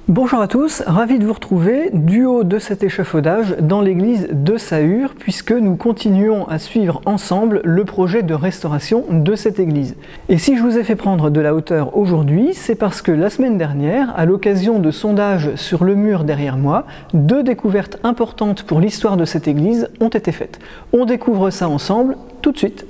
Bonjour à tous, ravi de vous retrouver du haut de cet échafaudage dans l'église de Sahur, puisque nous continuons à suivre ensemble le projet de restauration de cette église. Et si je vous ai fait prendre de la hauteur aujourd'hui, c'est parce que la semaine dernière, à l'occasion de sondages sur le mur derrière moi, 2 découvertes importantes pour l'histoire de cette église ont été faites. On découvre ça ensemble tout de suite.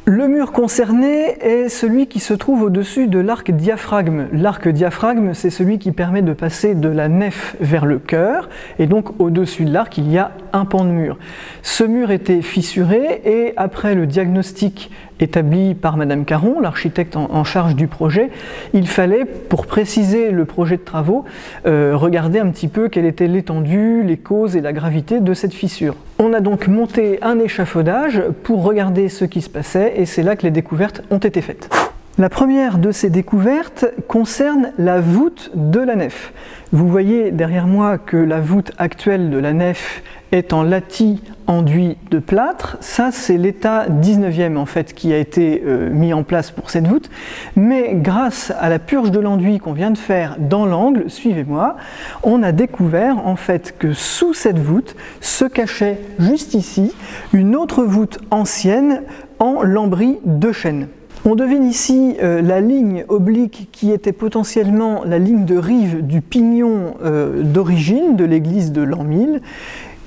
Le mur concerné est celui qui se trouve au-dessus de l'arc diaphragme. L'arc diaphragme, c'est celui qui permet de passer de la nef vers le chœur, et donc au-dessus de l'arc, il y a un pan de mur. Ce mur était fissuré, et après le diagnostic établi par Madame Caron, l'architecte en charge du projet, il fallait, pour préciser le projet de travaux, regarder un petit peu quelle était l'étendue, les causes et la gravité de cette fissure. On a donc monté un échafaudage pour regarder ce qui se passait, et c'est là que les découvertes ont été faites. La première de ces découvertes concerne la voûte de la nef. Vous voyez derrière moi que la voûte actuelle de la nef est en latis enduit de plâtre. Ça, c'est l'état 19e en fait qui a été mis en place pour cette voûte. Mais grâce à la purge de l'enduit qu'on vient de faire dans l'angle, suivez-moi, on a découvert en fait que sous cette voûte se cachait juste ici une autre voûte ancienne en lambris de chêne. On devine ici la ligne oblique qui était potentiellement la ligne de rive du pignon d'origine de l'église de l'an 1000,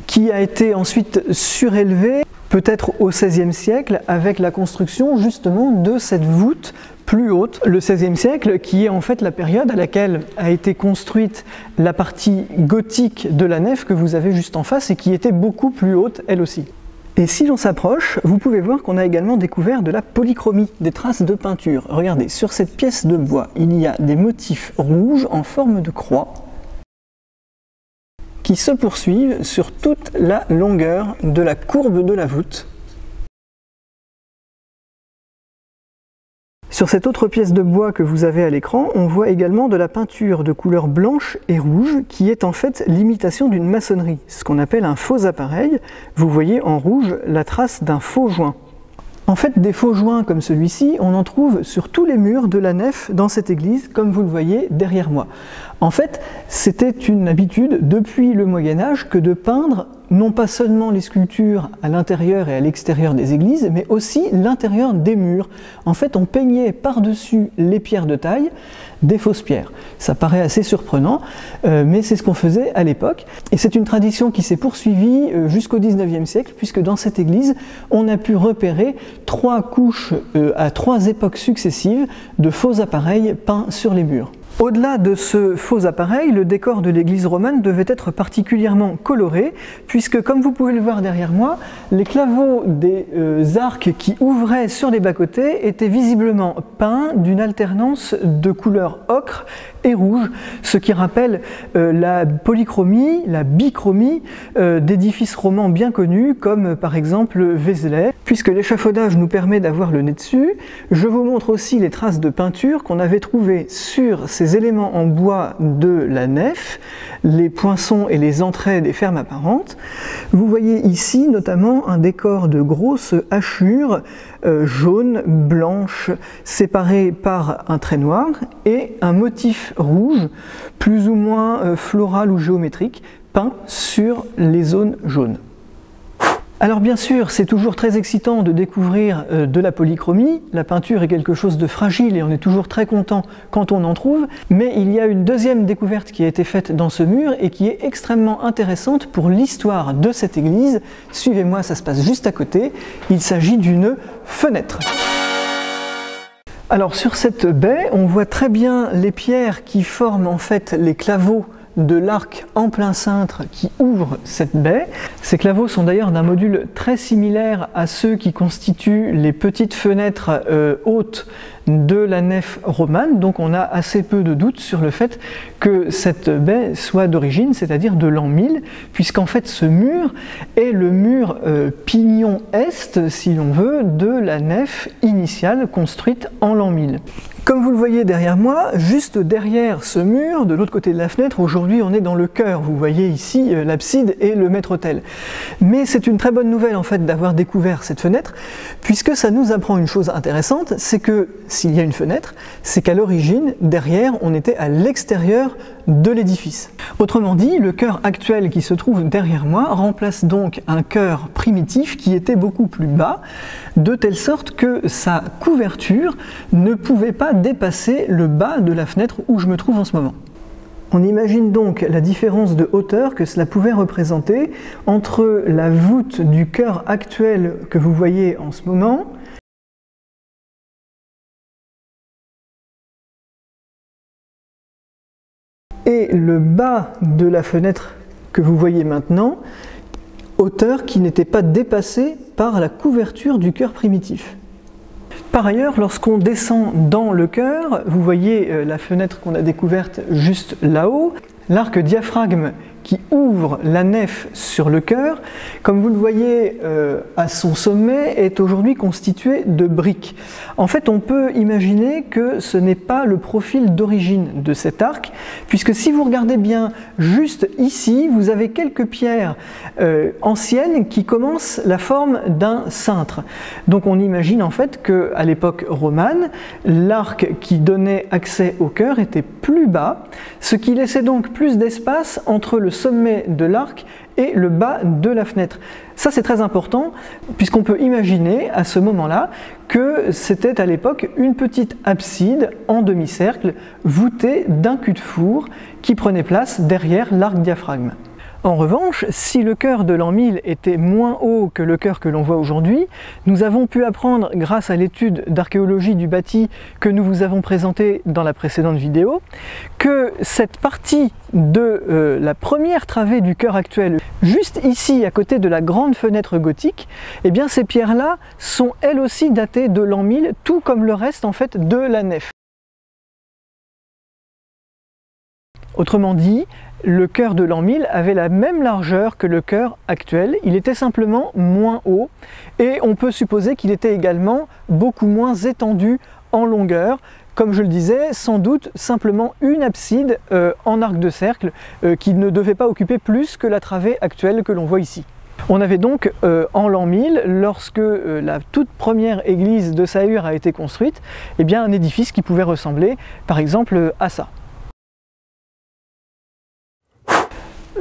qui a été ensuite surélevée peut-être au XVIe siècle avec la construction justement de cette voûte plus haute. Le XVIe siècle qui est en fait la période à laquelle a été construite la partie gothique de la nef que vous avez juste en face et qui était beaucoup plus haute elle aussi. Et si l'on s'approche, vous pouvez voir qu'on a également découvert de la polychromie, des traces de peinture. Regardez, sur cette pièce de bois, il y a des motifs rouges en forme de croix qui se poursuivent sur toute la longueur de la courbe de la voûte. Sur cette autre pièce de bois que vous avez à l'écran, on voit également de la peinture de couleur blanche et rouge qui est en fait l'imitation d'une maçonnerie, ce qu'on appelle un faux appareil. Vous voyez en rouge la trace d'un faux joint. En fait, des faux joints comme celui-ci, on en trouve sur tous les murs de la nef dans cette église, comme vous le voyez derrière moi. En fait, c'était une habitude depuis le Moyen-Âge que de peindre non pas seulement les sculptures à l'intérieur et à l'extérieur des églises, mais aussi l'intérieur des murs. En fait, on peignait par-dessus les pierres de taille des fausses pierres. Ça paraît assez surprenant, mais c'est ce qu'on faisait à l'époque. Et c'est une tradition qui s'est poursuivie jusqu'au XIXe siècle, puisque dans cette église, on a pu repérer 3 couches à 3 époques successives de faux appareils peints sur les murs. Au-delà de ce faux appareil, le décor de l'église romane devait être particulièrement coloré, puisque comme vous pouvez le voir derrière moi, les claveaux des arcs qui ouvraient sur les bas-côtés étaient visiblement peints d'une alternance de couleurs ocre et rouge, ce qui rappelle la polychromie, la bichromie d'édifices romans bien connus, comme par exemple Vézelay. Puisque l'échafaudage nous permet d'avoir le nez dessus, je vous montre aussi les traces de peinture qu'on avait trouvées sur ces éléments en bois de la nef, les poinçons et les entrées des fermes apparentes. Vous voyez ici notamment un décor de grosses hachures jaunes, blanches, séparées par un trait noir, et un motif rouge, plus ou moins floral ou géométrique, peint sur les zones jaunes. Alors bien sûr, c'est toujours très excitant de découvrir de la polychromie. La peinture est quelque chose de fragile et on est toujours très content quand on en trouve. Mais il y a une deuxième découverte qui a été faite dans ce mur et qui est extrêmement intéressante pour l'histoire de cette église. Suivez-moi, ça se passe juste à côté. Il s'agit d'une fenêtre. Alors sur cette baie, on voit très bien les pierres qui forment en fait les claveaux de l'arc en plein cintre qui ouvre cette baie. Ces claveaux sont d'ailleurs d'un module très similaire à ceux qui constituent les petites fenêtres hautes de la nef romane, donc on a assez peu de doute sur le fait que cette baie soit d'origine, c'est-à-dire de l'an 1000, puisqu'en fait ce mur est le mur pignon est, si l'on veut, de la nef initiale construite en l'an 1000. Comme vous le voyez derrière moi, juste derrière ce mur, de l'autre côté de la fenêtre, aujourd'hui on est dans le chœur. Vous voyez ici l'abside et le maître-autel. Mais c'est une très bonne nouvelle en fait d'avoir découvert cette fenêtre, puisque ça nous apprend une chose intéressante, c'est que s'il y a une fenêtre, c'est qu'à l'origine, derrière, on était à l'extérieur de l'édifice. Autrement dit, le chœur actuel qui se trouve derrière moi remplace donc un chœur primitif qui était beaucoup plus bas, de telle sorte que sa couverture ne pouvait pas dépasser le bas de la fenêtre où je me trouve en ce moment. On imagine donc la différence de hauteur que cela pouvait représenter entre la voûte du chœur actuel que vous voyez en ce moment et le bas de la fenêtre que vous voyez maintenant, hauteur qui n'était pas dépassée par la couverture du chœur primitif. Par ailleurs, lorsqu'on descend dans le chœur, vous voyez la fenêtre qu'on a découverte juste là-haut, l'arc diaphragme qui ouvre la nef sur le chœur, comme vous le voyez à son sommet, est aujourd'hui constitué de briques. En fait, on peut imaginer que ce n'est pas le profil d'origine de cet arc, puisque si vous regardez bien juste ici, vous avez quelques pierres anciennes qui commencent la forme d'un cintre. Donc on imagine en fait qu'à l'époque romane, l'arc qui donnait accès au chœur était plus bas, ce qui laissait donc plus d'espace entre le sommet de l'arc et le bas de la fenêtre. Ça c'est très important puisqu'on peut imaginer à ce moment-là que c'était à l'époque une petite abside en demi-cercle voûtée d'un cul-de-four qui prenait place derrière l'arc diaphragme. En revanche, si le chœur de l'an 1000 était moins haut que le chœur que l'on voit aujourd'hui, nous avons pu apprendre, grâce à l'étude d'archéologie du bâti que nous vous avons présentée dans la précédente vidéo, que cette partie de la première travée du chœur actuel, juste ici à côté de la grande fenêtre gothique, eh bien ces pierres-là sont elles aussi datées de l'an 1000, tout comme le reste en fait de la nef. Autrement dit, le chœur de l'an 1000 avait la même largeur que le chœur actuel, il était simplement moins haut et on peut supposer qu'il était également beaucoup moins étendu en longueur, comme je le disais, sans doute simplement une abside en arc de cercle qui ne devait pas occuper plus que la travée actuelle que l'on voit ici. On avait donc en l'an 1000, lorsque la toute première église de Sahur a été construite, eh bien, un édifice qui pouvait ressembler par exemple à ça.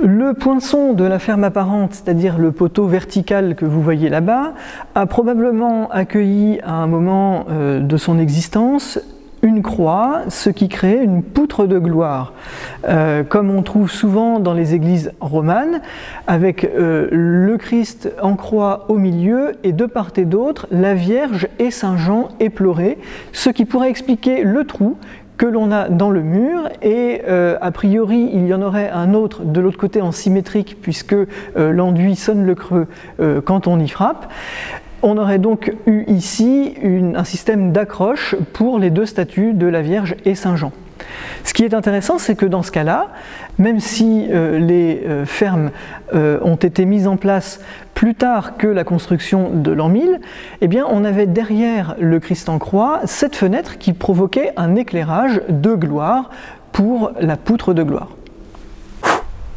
Le poinçon de la ferme apparente, c'est-à-dire le poteau vertical que vous voyez là-bas, a probablement accueilli à un moment de son existence une croix, ce qui crée une poutre de gloire, comme on trouve souvent dans les églises romanes, avec le Christ en croix au milieu et de part et d'autre la Vierge et Saint Jean éplorés, ce qui pourrait expliquer le trou que l'on a dans le mur et a priori il y en aurait un autre de l'autre côté en symétrique puisque l'enduit sonne le creux quand on y frappe. On aurait donc eu ici un système d'accroche pour les deux statues de la Vierge et Saint Jean. Ce qui est intéressant, c'est que dans ce cas-là, même si les fermes ont été mises en place plus tard que la construction de l'an 1000, eh bien, on avait derrière le Christ en croix cette fenêtre qui provoquait un éclairage de gloire pour la poutre de gloire.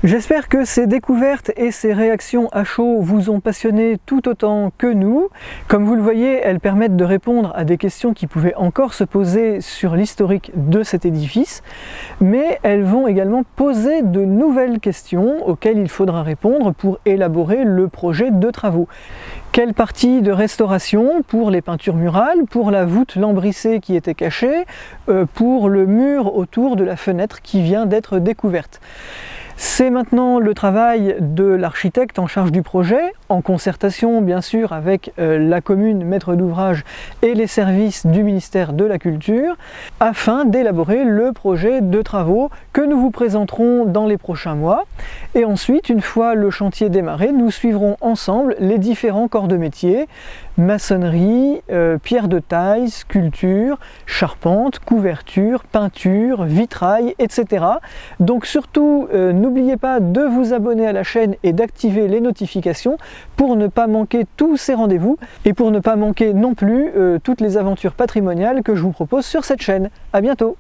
J'espère que ces découvertes et ces réactions à chaud vous ont passionné tout autant que nous. Comme vous le voyez, elles permettent de répondre à des questions qui pouvaient encore se poser sur l'historique de cet édifice, mais elles vont également poser de nouvelles questions auxquelles il faudra répondre pour élaborer le projet de travaux. Quelle partie de restauration pour les peintures murales, pour la voûte lambrissée qui était cachée, pour le mur autour de la fenêtre qui vient d'être découverte. C'est maintenant le travail de l'architecte en charge du projet, en concertation bien sûr avec la commune maître d'ouvrage et les services du ministère de la Culture, afin d'élaborer le projet de travaux que nous vous présenterons dans les prochains mois. Et ensuite, une fois le chantier démarré, nous suivrons ensemble les différents corps de métier, maçonnerie, pierre de taille, sculpture, charpente, couverture, peinture, vitrail, etc. Donc surtout, n'oubliez pas de vous abonner à la chaîne et d'activer les notifications pour ne pas manquer tous ces rendez-vous et pour ne pas manquer non plus toutes les aventures patrimoniales que je vous propose sur cette chaîne. À bientôt!